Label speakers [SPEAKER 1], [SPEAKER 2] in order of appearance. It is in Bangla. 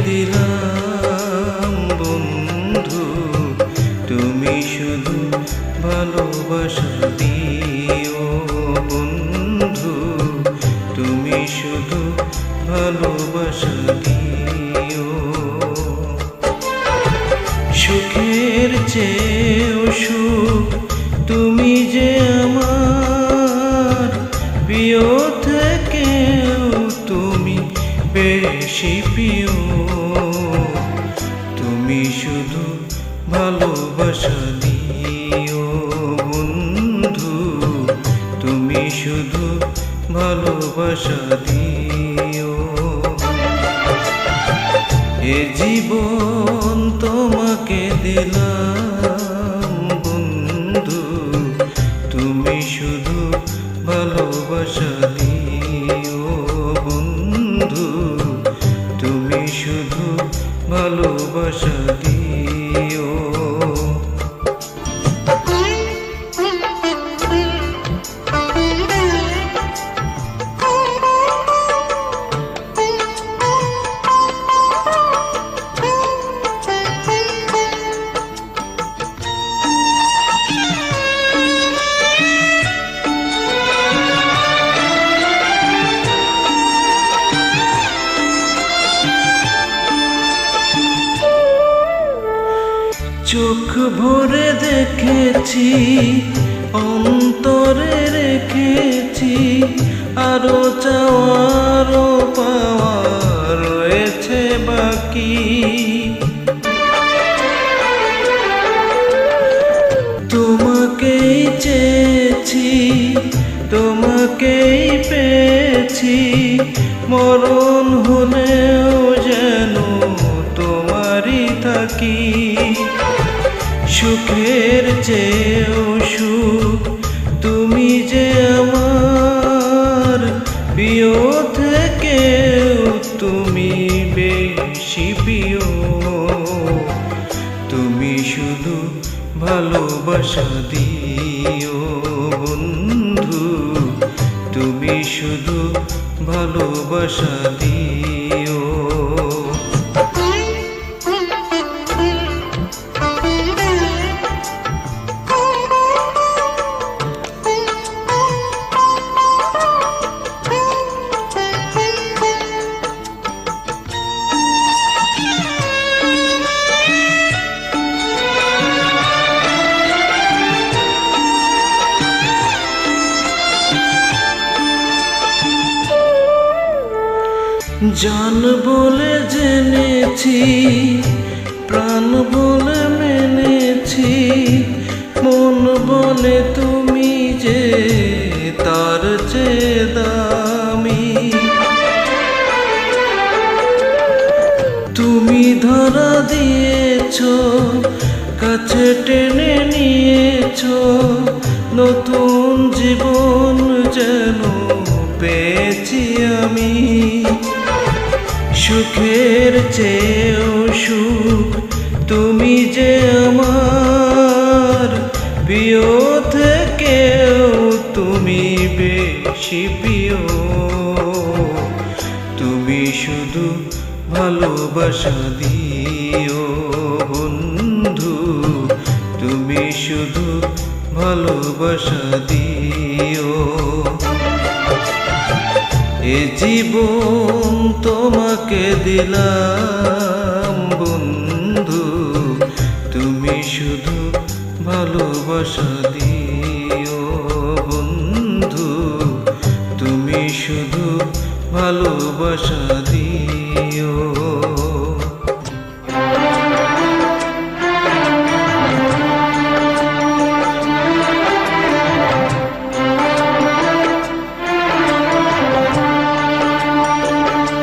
[SPEAKER 1] দিলাম বন্ধু, তুমি শুধু ভালোবাসা দিও বন্ধু, তুমি শুধু ভালোবাসা দিও। সুখের চেয়েও সুখ তুমি যে আমার, প্রিয় থেকেও তুমি বেশি প্রিয়। তুমি শুধু ভালোবাসা দিও বন্ধু, তুমি শুধু ভালোবাসা দিও। এ জীবন তোমাকে দিলাম বন্ধু, তুমি শুধু ভালোবাসা দিও বন্ধু, তুমি শুধু ভালোবাসা দিও। চোখ ভরে দেখেছি, অন্তরে রেখেছি, আরো চাওয়ারও পাওয়া রয়েছে বাকি। তোমাকেই চেয়েছি, তোমাকেই পেয়েছি, মরণ হলেও যেন তোমারই থাকি। সুখের চেয়েও সুখ তুমি যে আমার, প্রিয় থেকেও তুমি বেশি প্রিয়। তুমি শুধু ভালোবাসা দিও বন্ধু, তুমি শুধু ভালোবাসা দিও। জান বলে জেনেছি, প্রাণ বলে মেনেছি, মন বলে তুমি যে তার চেয়ে দামি। তুমি ধরা দিয়েছ, কাছে টেনে নিয়েছ, নতুন জীবন যেন পেয়েছি আমি। সুখের চেয়েও সুখ তুমি যে আমার, প্রিয় থেকেও তুমি বেশি প্রিয়। তুমি শুধু ভালোবাসা দিও বন্ধু, তুমি শুধু ভালোবাসা দিও। এ জীবন তোমাকে দিলাম বন্ধু, তুমি শুধু ভালোবাসা দিও বন্ধু, তুমি শুধু ভালোবাসা দিও।